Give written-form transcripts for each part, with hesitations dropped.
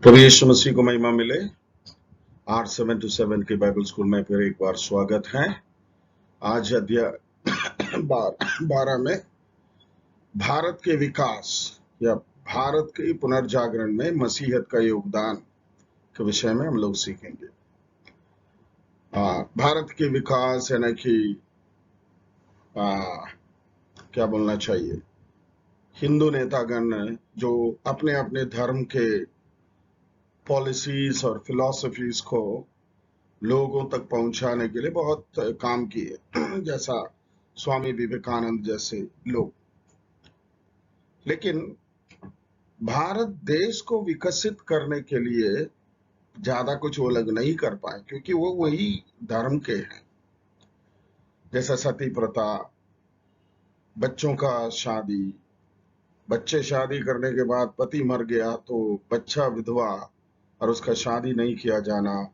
प्रभु यीशु मसीह को महिमा मिले। 8:7-7 के बाइबल स्कूल में फिर एक बार स्वागत है। आज अध्याय 12 में भारत के विकास या भारत के पुनर्जागरण में मसीहत का योगदान के विषय में हम लोग सीखेंगे। भारत के विकास यानी कि क्या बोलना चाहिए, हिंदू नेतागण जो अपने अपने धर्म के पॉलिसीज और फिलॉसफीज को लोगों तक पहुंचाने के लिए बहुत काम किए जैसा स्वामी विवेकानंद जैसे लोग। लेकिन भारत देश को विकसित करने के लिए ज्यादा कुछ वो लोग नहीं कर पाए, क्योंकि वो वही धर्म के हैं। जैसा सती प्रथा, बच्चों का शादी, बच्चे शादी करने के बाद पति मर गया तो बच्चा विधवा और उसका शादी नहीं किया जाना।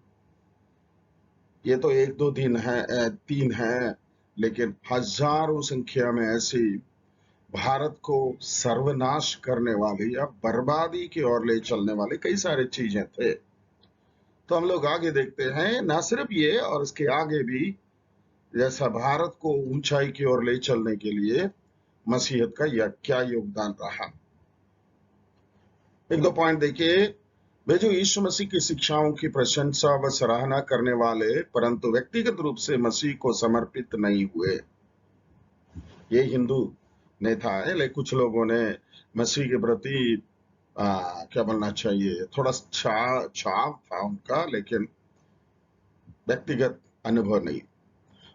ये तो 1-2 दिन है, 3 है, लेकिन हजारों संख्या में ऐसी भारत को सर्वनाश करने वाली या बर्बादी की ओर ले चलने वाली कई सारे चीजें थे। तो हम लोग आगे देखते हैं, ना सिर्फ ये और इसके आगे भी, जैसा भारत को ऊंचाई की ओर ले चलने के लिए मसीहत का क्या योगदान रहा। 1-2 पॉइंट देखिए। वे जो यीशु मसीह की शिक्षाओं की प्रशंसा व सराहना करने वाले परंतु व्यक्तिगत रूप से मसीह को समर्पित नहीं हुए। ये हिंदू नेता है, लेकिन कुछ लोगों ने मसीह के प्रति क्या बोलना चाहिए, थोड़ा छाव था उनका, लेकिन व्यक्तिगत अनुभव नहीं।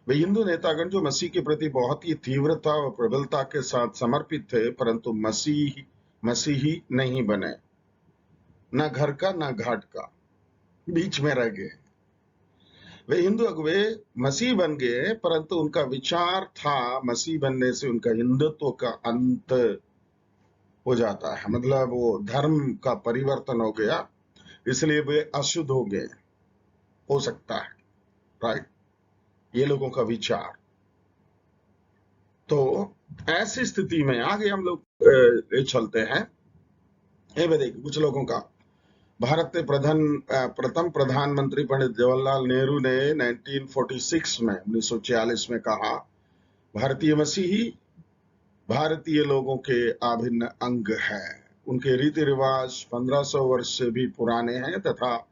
वे हिंदू नेतागण जो मसीह के प्रति बहुत ही तीव्रता व प्रबलता के साथ समर्पित थे, परंतु मसीही नहीं बने, न घर का न घाट का, बीच में रह गए। वे हिंदू अगुवे मसीह बन गए, परंतु उनका विचार था मसीह बनने से उनका हिंदुत्व का अंत हो जाता है। मतलब वो धर्म का परिवर्तन हो गया, इसलिए वे अशुद्ध हो गए, हो सकता है, राइट? ये लोगों का विचार। तो ऐसी स्थिति में आगे हम लोग चलते हैं। देखिए कुछ लोगों का, भारत के प्रथम प्रधानमंत्री पंडित जवाहरलाल नेहरू ने 1946 में कहा, भारतीय मसीही भारतीय लोगों के अभिन्न अंग है। उनके रीति रिवाज 1500 वर्ष से भी पुराने हैं तथा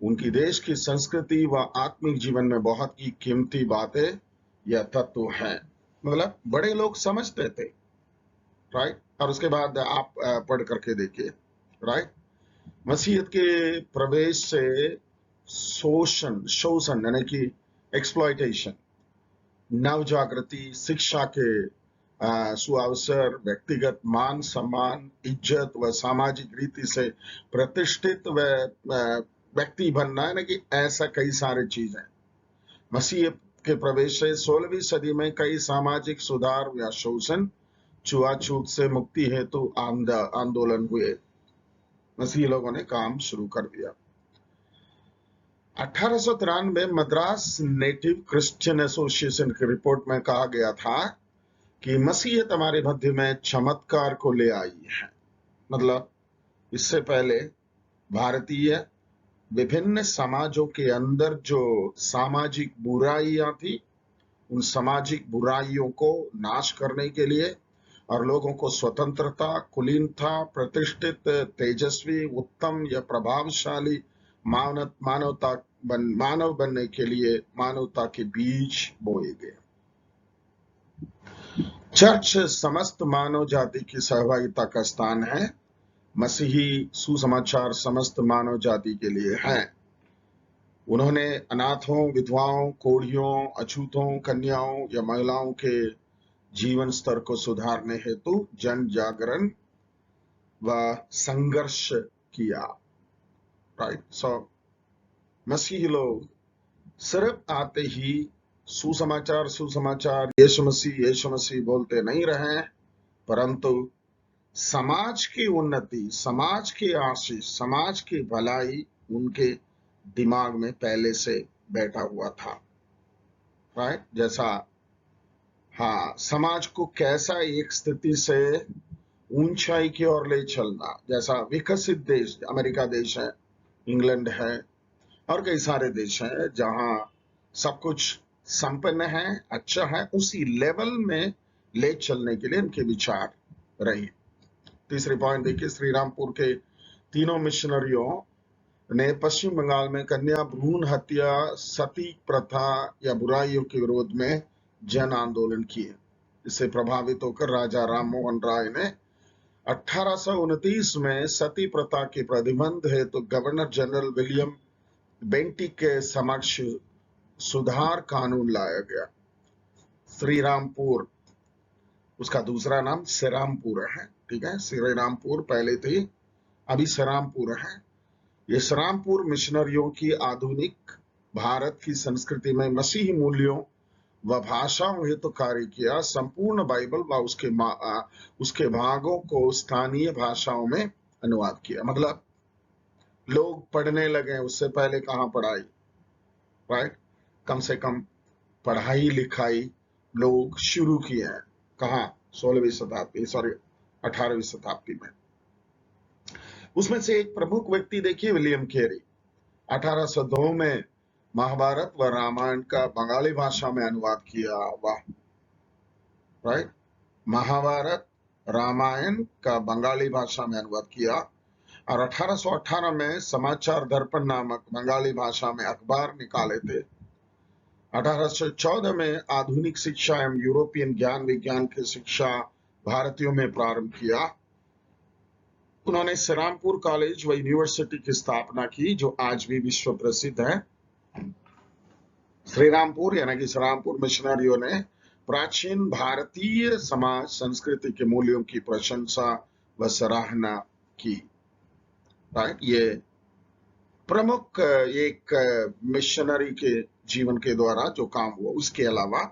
उनकी देश की संस्कृति व आत्मिक जीवन में बहुत ही कीमती बातें या तत्व हैं। मतलब बड़े लोग समझते थे, राइट? और उसके बाद आप पढ़ करके देखिए, राइट? मसीहत के प्रवेश से शोषण यानी कि एक्सप्लॉयटेशन, नव जागृति, शिक्षा के सुअवसर, व्यक्तिगत मान सम्मान, इज्जत व सामाजिक रीति से प्रतिष्ठित व व्यक्ति बनना, यानी कि ऐसा कई सारे चीजें। मसीह के प्रवेश से 16वीं सदी में कई सामाजिक सुधार या शोषण, छुआछूत से मुक्ति हेतु आंदोलन हुए। मसीह लोगों ने काम शुरू कर दिया। 1893 मद्रास नेटिव क्रिश्चियन एसोसिएशन की रिपोर्ट में कहा गया था कि मसीहत हमारे मध्य में चमत्कार को ले आई है। मतलब इससे पहले भारतीय विभिन्न समाजों के अंदर जो सामाजिक बुराइयां थी, उन सामाजिक बुराइयों को नाश करने के लिए और लोगों को स्वतंत्रता, कुलीनता, प्रतिष्ठित, तेजस्वी, उत्तम या प्रभावशाली मानव बनने के लिए मानवता के बीज बोए गए। चर्च समस्त मानव जाति की सहभागिता का स्थान है। मसीही सुसमाचार समस्त मानव जाति के लिए है। उन्होंने अनाथों, विधवाओं, कोढ़ियों, अछूतों, कन्याओं या महिलाओं के जीवन स्तर को सुधारने हेतु जन जागरण व संघर्ष किया, राइट? सो मसीही लोग सिर्फ आते ही सुसमाचार यीशु मसीह बोलते नहीं रहे, परंतु समाज की उन्नति, समाज की आशीष, समाज की भलाई उनके दिमाग में पहले से बैठा हुआ था, राइट? जैसा समाज को कैसा एक स्थिति से ऊंचाई की ओर ले चलना, जैसा विकसित देश अमेरिका देश है, इंग्लैंड है और कई सारे देश हैं जहां सब कुछ संपन्न है, अच्छा है, उसी लेवल में ले चलने के लिए इनके विचार रही। तीसरी पॉइंट देखिए, श्री रामपुर के तीनों मिशनरियों ने पश्चिम बंगाल में कन्या भ्रूण हत्या, सती प्रथा या बुराइयों के विरोध में जन आंदोलन किए। इससे प्रभावित होकर राजा राम मोहन राय ने 1829 में सती प्रथा के प्रतिबंध हेतु तो गवर्नर जनरल विलियम बेंटिक के समक्ष सुधार कानून लाया गया। श्री रामपुर, उसका दूसरा नाम श्रीरामपुर है, ठीक है, श्री रामपुर पहले थी, अभी श्रीरामपुर है। ये श्रीरामपुर मिशनरियों की आधुनिक भारत की संस्कृति में मसीही मूल्यों व भाषाओं हेतु कार्य किया। संपूर्ण बाइबल व उसके भागों को स्थानीय भाषाओं में अनुवाद किया। मतलब लोग पढ़ने लगे, उससे पहले कहाँ पढ़ाई, राइट? कम से कम पढ़ाई लिखाई लोग शुरू किए हैं, कहाँ? 16वीं शताब्दी, सॉरी 18वीं शताब्दी में। उसमें से एक प्रमुख व्यक्ति देखिए, विलियम कैरी। 1802 में महाभारत व रामायण का बंगाली भाषा में अनुवाद किया। वाह, राइट? महाभारत रामायण का बंगाली भाषा में अनुवाद किया और 1818 में समाचार दर्पण नामक बंगाली भाषा में अखबार निकाले थे। 1814 में आधुनिक शिक्षा एवं यूरोपियन ज्ञान विज्ञान की शिक्षा भारतीयों में प्रारंभ किया। उन्होंने श्रीरामपुर कॉलेज व यूनिवर्सिटी की स्थापना की, जो आज भी विश्व प्रसिद्ध है। श्रीरामपुर यानी कि श्रीरामपुर मिशनरियों ने प्राचीन भारतीय समाज संस्कृति के मूल्यों की प्रशंसा व सराहना की, राइट? ये प्रमुख एक मिशनरी के जीवन के द्वारा जो काम हुआ। उसके अलावा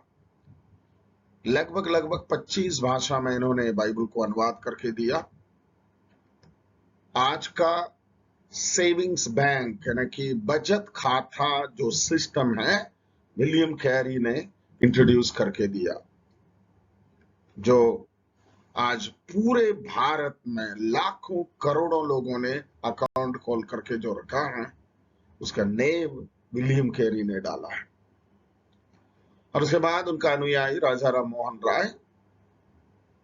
लगभग 25 भाषा में इन्होंने बाइबल को अनुवाद करके दिया। आज का सेविंग्स बैंक यानी कि बचत खाता जो सिस्टम है, विलियम कैरी ने इंट्रोड्यूस करके दिया, जो आज पूरे भारत में लाखों करोड़ों लोगों ने अकाउंट खोल करके जो रखा है, उसका नेम विलियम कैरी ने डाला है। और उसके बाद उनका अनुयायी राजा राम मोहन राय।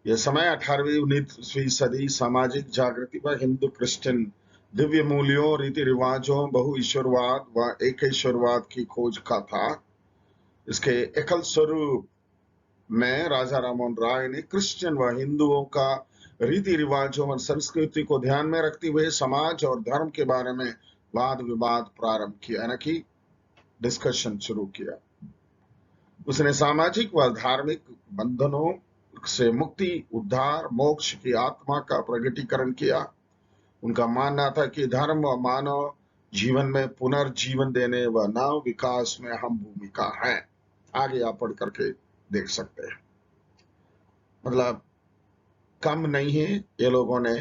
यह समय 18वीं 19वीं सदी सामाजिक जागृति व हिंदू क्रिश्चियन दिव्य मूल्यों, रीति रिवाजों, बहु ईश्वरवाद व एक ईश्वरवाद की खोज का था। इसके एकल स्वरूप में राजा राममोहन राय ने क्रिश्चियन व हिंदुओं का रीति रिवाजों और संस्कृति को ध्यान में रखते हुए समाज और धर्म के बारे में वाद विवाद प्रारंभ किया, यानी कि डिस्कशन शुरू किया। उसने सामाजिक व धार्मिक बंधनों से मुक्ति, उद्धार, मोक्ष की आत्मा का प्रकटीकरण किया। उनका मानना था कि धर्म व मानव जीवन में पुनर्जीवन देने व नव विकास में अहम भूमिका है। आगे आप पढ़ करके देख सकते हैं। मतलब कम नहीं है ये लोगों ने,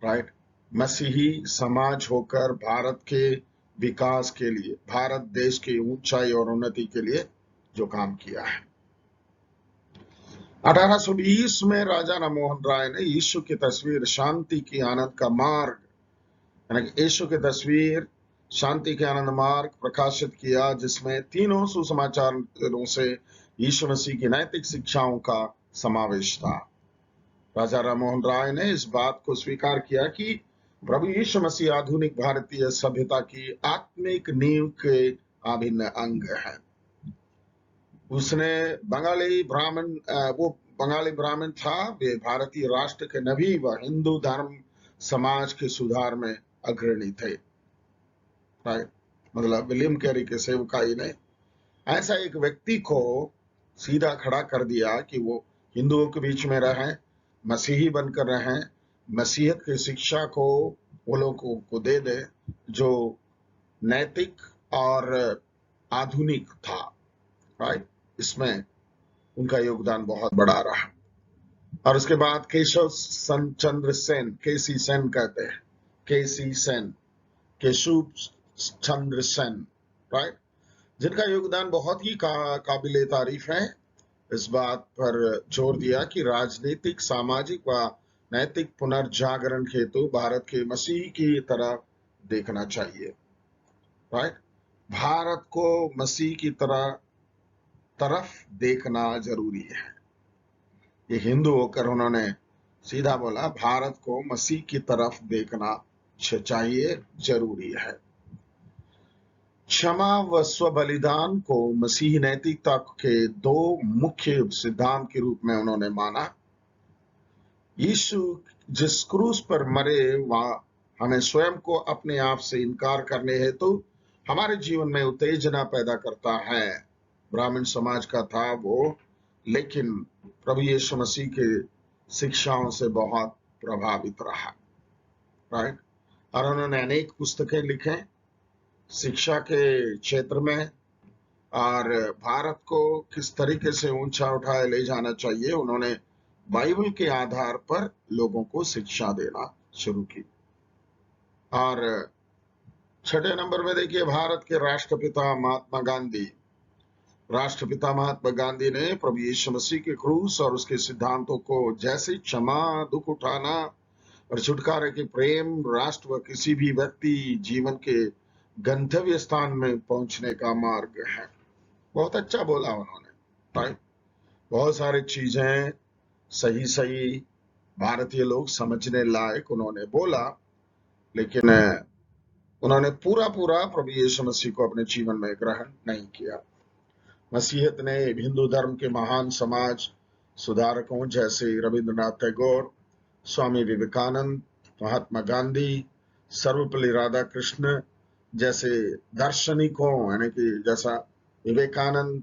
राइट, मसीही समाज होकर भारत के विकास के लिए, भारत देश की ऊंचाई और उन्नति के लिए जो काम किया है। 1820 में राजा राममोहन राय ने यीशु की तस्वीर शांति की आनंद का मार्ग, यानी कि यीशु की तस्वीर शांति के आनंद मार्ग प्रकाशित किया, जिसमें तीनों सुसमाचारों से यीशु मसीह की नैतिक शिक्षाओं का समावेश था। राजा राममोहन राय ने इस बात को स्वीकार किया कि प्रभु यीशु मसीह आधुनिक भारतीय सभ्यता की आत्मिक नींव के अभिन्न अंग है। उसने वो बंगाली ब्राह्मण था, वे भारतीय राष्ट्र के नबी व हिंदू धर्म समाज के सुधार में अग्रणी थे, राइट? मतलब विलियम कैरी के सेवकाई ने ऐसा एक व्यक्ति को सीधा खड़ा कर दिया कि वो हिंदुओं के बीच में रहें, मसीही बनकर रहें, मसीहत की शिक्षा को वो लोगों को दे दे जो नैतिक और आधुनिक था, राइट? इसमें उनका योगदान बहुत बड़ा रहा। और उसके बाद केशव चंद्र सेन, केसी सेन कहते हैं, केसी सेन, केशव चंद्र सेन, राइट, जिनका योगदान बहुत ही काबिले तारीफ है। इस बात पर जोर दिया कि राजनीतिक, सामाजिक व नैतिक पुनर्जागरण हेतु भारत के मसीह की तरह देखना चाहिए, राइट। भारत को मसीह की तरफ देखना जरूरी है। ये हिंदू होकर उन्होंने सीधा बोला भारत को मसीह की तरफ देखना चाहिए, जरूरी है। क्षमा व स्व बलिदान को मसीही नैतिकता के दो मुख्य सिद्धांत के रूप में उन्होंने माना। यीशु जिस क्रूस पर मरे वह हमें स्वयं को अपने आप से इनकार करने हेतु हमारे जीवन में उत्तेजना पैदा करता है। ब्राह्मण समाज का था वो, लेकिन प्रभु यीशु मसीह के शिक्षाओं से बहुत प्रभावित रहा, राइट। और उन्होंने अनेक पुस्तकें लिखे शिक्षा के क्षेत्र में, और भारत को किस तरीके से ऊंचा उठाए ले जाना चाहिए उन्होंने बाइबल के आधार पर लोगों को शिक्षा देना शुरू की। और छठे नंबर में देखिए भारत के राष्ट्रपिता महात्मा गांधी। राष्ट्रपिता महात्मा गांधी ने प्रभु यीशु मसीह के क्रूस और उसके सिद्धांतों को, जैसे क्षमा, दुख उठाना और छुटकारे के प्रेम, राष्ट्र व किसी भी व्यक्ति जीवन के गंतव्य स्थान में पहुंचने का मार्ग है, बहुत अच्छा बोला उन्होंने, राइट। बहुत सारी चीजें सही सही भारतीय लोग समझने लायक उन्होंने बोला, लेकिन उन्होंने पूरा पूरा प्रभु यीशु मसीह को अपने जीवन में ग्रहण नहीं किया। मसीहत ने हिंदू धर्म के महान समाज सुधारकों जैसे रविंद्रनाथ टैगोर, स्वामी विवेकानंद, महात्मा गांधी, सर्वपल्ली राधाकृष्ण जैसे दार्शनिकों, यानी कि जैसा विवेकानंद,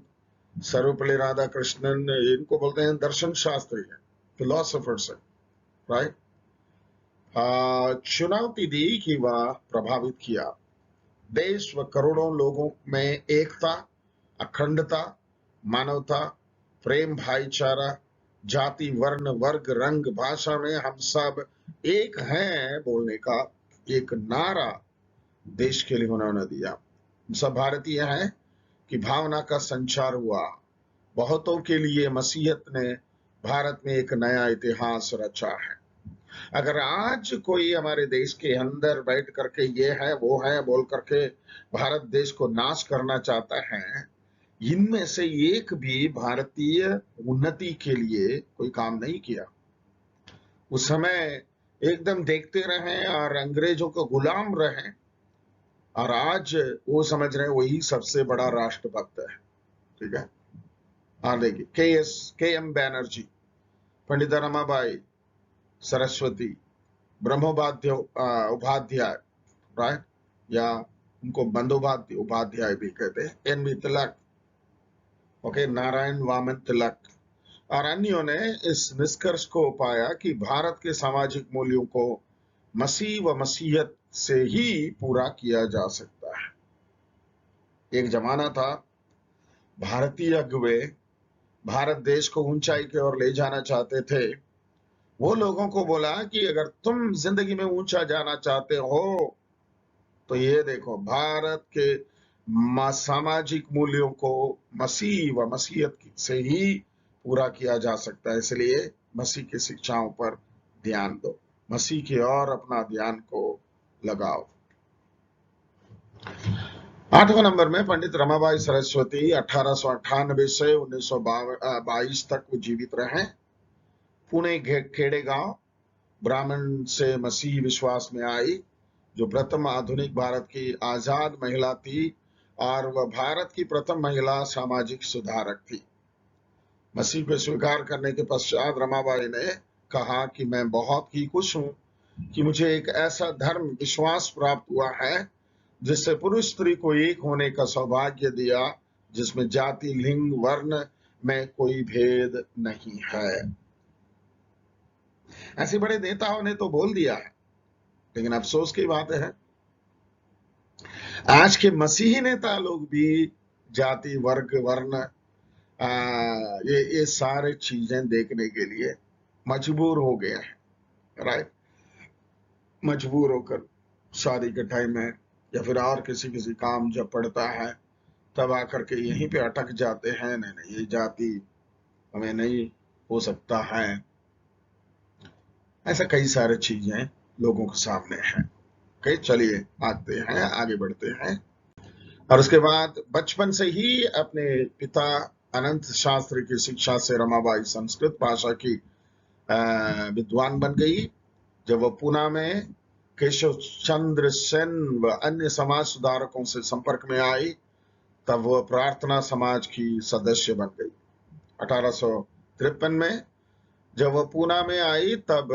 सर्वपल्ली राधाकृष्णन, इनको बोलते हैं दर्शन शास्त्री है, फिलोसोफर्स है, राइट। चुनौती दी कि वह प्रभावित किया। देश व करोड़ों लोगों में एकता, अखंडता, मानवता, प्रेम, भाईचारा, जाति, वर्ण, वर्ग, रंग, भाषा में हम सब एक हैं बोलने का एक नारा देश के लिए उन्होंने दिया। सब भारतीय हैं कि भावना का संचार हुआ। बहुतों के लिए मसीहत ने भारत में एक नया इतिहास रचा है। अगर आज कोई हमारे देश के अंदर बैठ करके ये है वो है बोल करके भारत देश को नाश करना चाहता है, इनमें से एक भी भारतीय उन्नति के लिए कोई काम नहीं किया। उस समय एकदम देखते रहे और अंग्रेजों को गुलाम रहे, और आज वो समझ रहे वही सबसे बड़ा राष्ट्रभक्त है, ठीक है। हाँ देखिए के एम बैनर्जी, पंडित रमाबाई सरस्वती, उपाध्याय, राइट, या उनको बंदोपाध्याय उपाध्याय भी कहते हैं, एन.वी. तिलक, ओके, नारायण वामन तिलक और अन्यों ने इस निष्कर्ष को पाया कि भारत के सामाजिक मूल्यों को मसीह व मसीहत से ही पूरा किया जा सकता है। एक जमाना था भारतीय अगुवे भारत देश को ऊंचाई की ओर ले जाना चाहते थे। वो लोगों को बोला कि अगर तुम जिंदगी में ऊंचा जाना चाहते हो तो ये देखो, भारत के सामाजिक मूल्यों को मसीह व मसीहत से ही पूरा किया जा सकता है, इसलिए मसीह की शिक्षाओं पर ध्यान दो, मसीह की ओर अपना ध्यान को लगाओ। 8वें नंबर में पंडित रमाबाई सरस्वती 1898 से 1922 तक वो जीवित रहे। पुणे खेड़े गांव ब्राह्मण से मसीही विश्वास में आई, जो प्रथम आधुनिक भारत की आजाद महिला थी और वह भारत की प्रथम महिला सामाजिक सुधारक थी। मसीह को स्वीकार करने के पश्चात रमाबाई ने कहा कि मैं बहुत ही खुश हूं कि मुझे एक ऐसा धर्म विश्वास प्राप्त हुआ है जिससे पुरुष स्त्री को एक होने का सौभाग्य दिया, जिसमें जाति, लिंग, वर्ण में कोई भेद नहीं है। ऐसे बड़े नेताओं ने तो बोल दिया है, लेकिन अफसोस की बात है आज के मसीही नेता लोग भी जाति, वर्ग, वर्ण, ये सारे चीजें देखने के लिए मजबूर हो गए हैं, राइट। मजबूर होकर शादी के टाइम में या फिर और किसी काम जब पड़ता है तब आकर के यहीं पे अटक जाते हैं, नहीं नहीं ये जाति हमें नहीं हो सकता है। ऐसा कई सारे चीजें लोगों के सामने हैं। के चलिए आते हैं, आगे बढ़ते हैं। और उसके बाद बचपन से ही अपने पिता अनंत शास्त्री की शिक्षा से रमाबाई संस्कृत भाषा की विद्वान बन गई। जब वो पूना में केशव चंद्र सेन व अन्य समाज सुधारकों से संपर्क में आई, तब वह प्रार्थना समाज की सदस्य बन गई। 1853 में जब वह पूना में आई, तब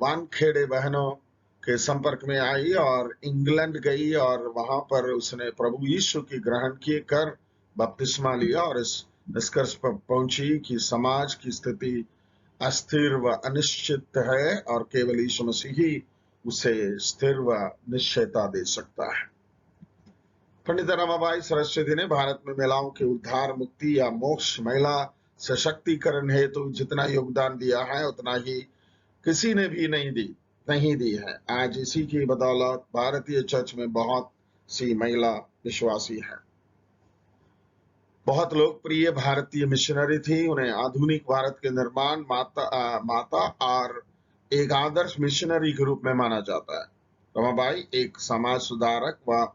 वानखेड़े बहनों के संपर्क में आई और इंग्लैंड गई, और वहां पर उसने प्रभु यीशु की ग्रहण किए कर बपतिस्मा लिया और इस निष्कर्ष पर पहुंची कि समाज की स्थिति अस्थिर व अनिश्चित है और केवल यीशु मसीह ही उसे स्थिर व निश्चयता दे सकता है। पंडित रमाबाई सरस्वती ने भारत में महिलाओं के उद्धार, मुक्ति या मोक्ष, महिला सशक्तिकरण हेतु जितना योगदान दिया है उतना ही किसी ने भी नहीं दी है। आज इसी की बदौलत भारतीय चर्च में बहुत सी महिला विश्वासी हैं। बहुत लोकप्रिय भारतीय मिशनरी थी। उन्हें आधुनिक भारत के निर्माण माता और एक आदर्श मिशनरी के रूप में माना जाता है। रमाबाई एक समाज सुधारक व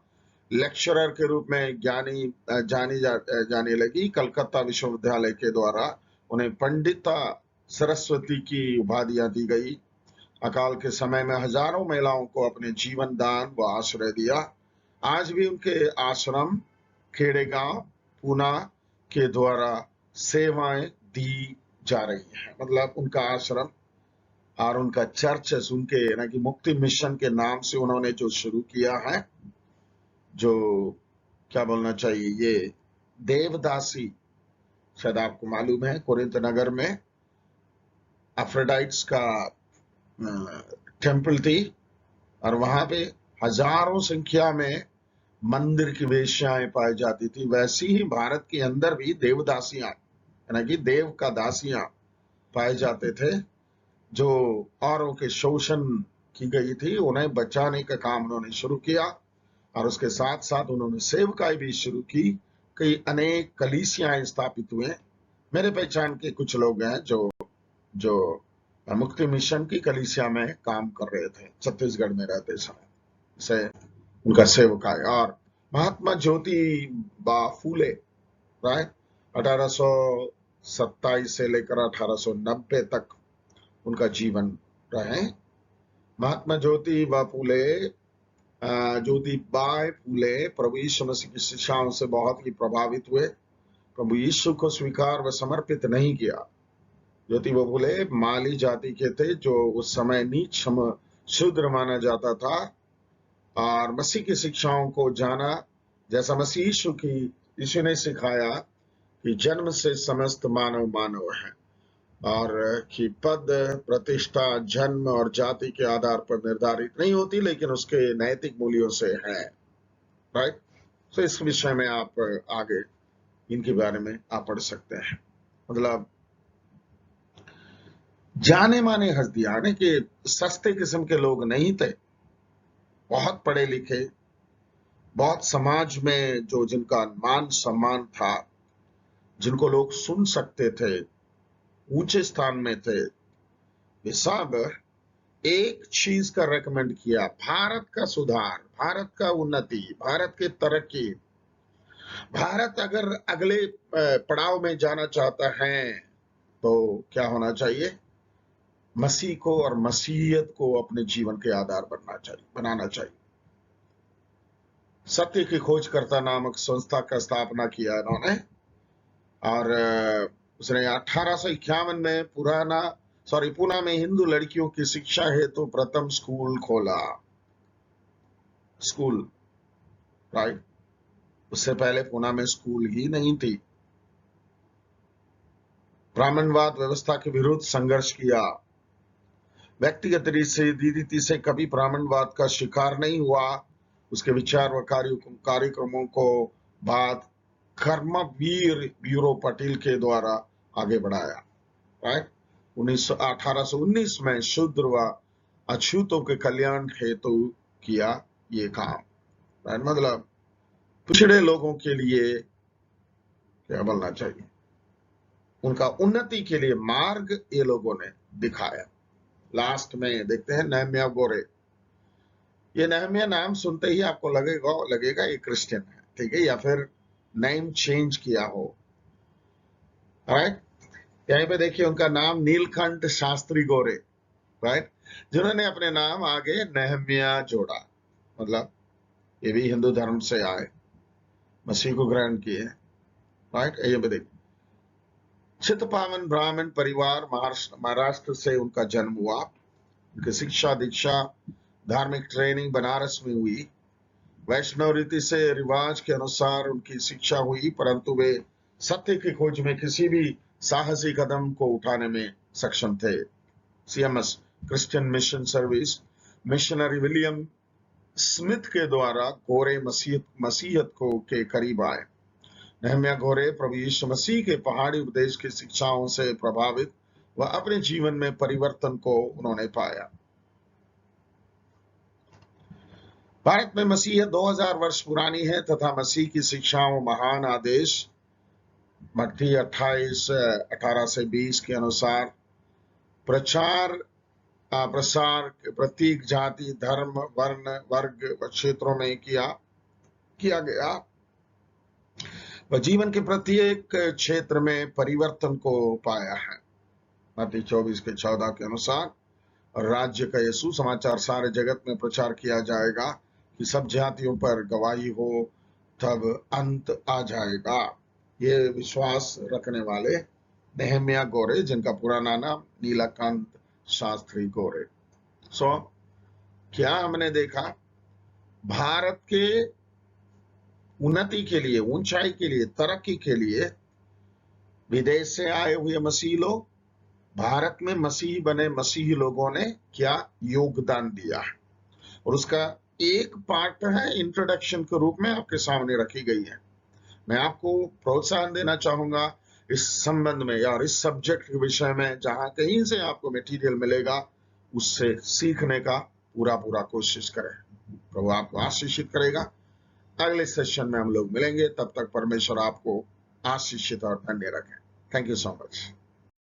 लेक्चरर के रूप में जाने लगी। कलकत्ता विश्वविद्यालय के द्वारा उन्हें पंडिता सरस्वती की उपाधियां दी गई। अकाल के समय में हजारों महिलाओं को अपने जीवन दान व आश्रय दिया। आज भी उनके आश्रम खेड़ेगांव पूना के द्वारा सेवाएं दी जा रही हैं। मतलब उनका आश्रम और उनका चर्च उनके यानी कि मुक्ति मिशन के नाम से उन्होंने जो शुरू किया है, जो क्या बोलना चाहिए, ये देवदासी, शायद आपको मालूम है, कुरिन्थ नगर में अफ्रोडाइट्स का टेम्पल थी और वहां पे हजारों संख्या में मंदिर की वेश्याएं पाई जाती थी। वैसी ही भारत के अंदर भी देवदासियां यानी कि देव का दासियां पाए जाते थे, जो औरों के शोषण की गई थी। उन्हें बचाने का काम उन्होंने शुरू किया और उसके साथ साथ उन्होंने सेवकाई भी शुरू की। कई अनेक कलीसियाएं स्थापित हुए। मेरे पहचान के कुछ लोग हैं जो मुक्ति मिशन की कलीसिया में काम कर रहे थे छत्तीसगढ़ में रहते समय से उनका सेवकाई। और महात्मा ज्योतिबा फूले, राइट, 1827 से लेकर 1890 तक उनका जीवन रहे। महात्मा ज्योतिबा फूले प्रभु यीशु मसीह की शिक्षाओं से बहुत ही प्रभावित हुए। प्रभु यीशु को स्वीकार व समर्पित नहीं किया। ज्योतिबा फूले माली जाति के थे, जो उस समय नीच शूद्र माना जाता था, और मसीह की शिक्षाओं को जाना, जैसा मसीह यीशु ने सिखाया कि जन्म से समस्त मानव मानव है और कि पद प्रतिष्ठा जन्म और जाति के आधार पर निर्धारित नहीं होती, लेकिन उसके नैतिक मूल्यों से है, राइट। तो इस विषय में आप आगे इनके बारे में आप पढ़ सकते हैं। मतलब जाने माने हस्तियां, यानी कि सस्ते किस्म के लोग नहीं थे, बहुत पढ़े लिखे, बहुत समाज में जो जिनका मान सम्मान था, जिनको लोग सुन सकते थे, ऊंचे स्थान में थे, वे सब एक चीज का रेकमेंड किया, भारत का सुधार, भारत का उन्नति, भारत की तरक्की। भारत अगर अगले पड़ाव में जाना चाहता है तो क्या होना चाहिए? मसीह को और मसीहियत को अपने जीवन के आधार बनाना चाहिए। सत्य की खोजकर्ता नामक संस्था का स्थापना किया इन्होंने, और उसने 1851 में पूना में हिंदू लड़कियों की शिक्षा हेतु प्रथम स्कूल खोला। School, right. उससे पहले पूना में स्कूल ही नहीं थी। ब्राह्मणवाद व्यवस्था के विरुद्ध संघर्ष किया। व्यक्तिगत रीति से कभी ब्राह्मणवाद का शिकार नहीं हुआ। उसके विचार व कार्यक्रमों को बाद कर्मवीर ब्यूरो पटेल के द्वारा आगे बढ़ाया, राइट। 1819 में शूद्र व अछूतों के कल्याण हेतु किया ये काम, राइट। मतलब पिछड़े लोगों के लिए क्या बोलना चाहिए, उनका उन्नति के लिए मार्ग ये लोगों ने दिखाया। लास्ट में देखते हैं नेहम्या गोरे, ये नहम्याह नाम सुनते ही आपको लगेगा ये क्रिश्चियन है, ठीक है, या फिर नेम चेंज किया हो। राइट, यहीं पे देखिए उनका नाम नीलकंठ शास्त्री गोरे, राइट, जिन्होंने अपने नाम आगे नहम्याह जोड़ा, मतलब ये भी हिंदू धर्म से आए, मसीह को ग्रहण किए। राइट, यहीं पे देखिए चितपावन ब्राह्मण परिवार, महाराष्ट्र से उनका जन्म हुआ। उनकी शिक्षा दीक्षा धार्मिक ट्रेनिंग बनारस में हुई। वैष्णव रीति से रिवाज के अनुसार उनकी शिक्षा हुई, परंतु वे सत्य की खोज में किसी भी साहसी कदम को उठाने में सक्षम थे। CMS Christian mission service missionary William Smith के द्वारा गोरे मसीहत को के करीब आए। नहम्याह गोरे प्रभु यीशु मसीह के पहाड़ी उपदेश की शिक्षाओं से प्रभावित व अपने जीवन में परिवर्तन को उन्होंने पाया। भारत में मसीह 2000 वर्ष पुरानी है तथा मसीह की शिक्षाओं महान आदेश मत्ती 28:18 से 20 के अनुसार प्रसार प्रत्येक जाति धर्म वर्ण वर्ग व क्षेत्रों में किया गया व जीवन के प्रत्येक क्षेत्र में परिवर्तन को पाया है। मत्ती 24:14 के अनुसार राज्य का यीशु समाचार सारे जगत में प्रचार किया जाएगा कि सब जातियों पर गवाही हो, तब अंत आ जाएगा। ये विश्वास रखने वाले नहम्याह गोरे, जिनका पुराना नाम नीलकंठ शास्त्री गोरे। क्या हमने देखा, भारत के उन्नति के लिए, ऊंचाई के लिए, तरक्की के लिए विदेश से आए हुए मसीही लोग, भारत में मसीही बने मसीही लोगों ने क्या योगदान दिया है, और उसका एक पार्ट है इंट्रोडक्शन के रूप में आपके सामने रखी गई है। मैं आपको प्रोत्साहन देना चाहूंगा इस संबंध में या इस सब्जेक्ट के विषय में, जहां कहीं से आपको मटेरियल मिलेगा उससे सीखने का पूरा कोशिश करें। प्रभु आपको आशीषित करेगा। अगले सेशन में हम लोग मिलेंगे, तब तक परमेश्वर आपको आशीषित और धन्य रखें। Thank you so much.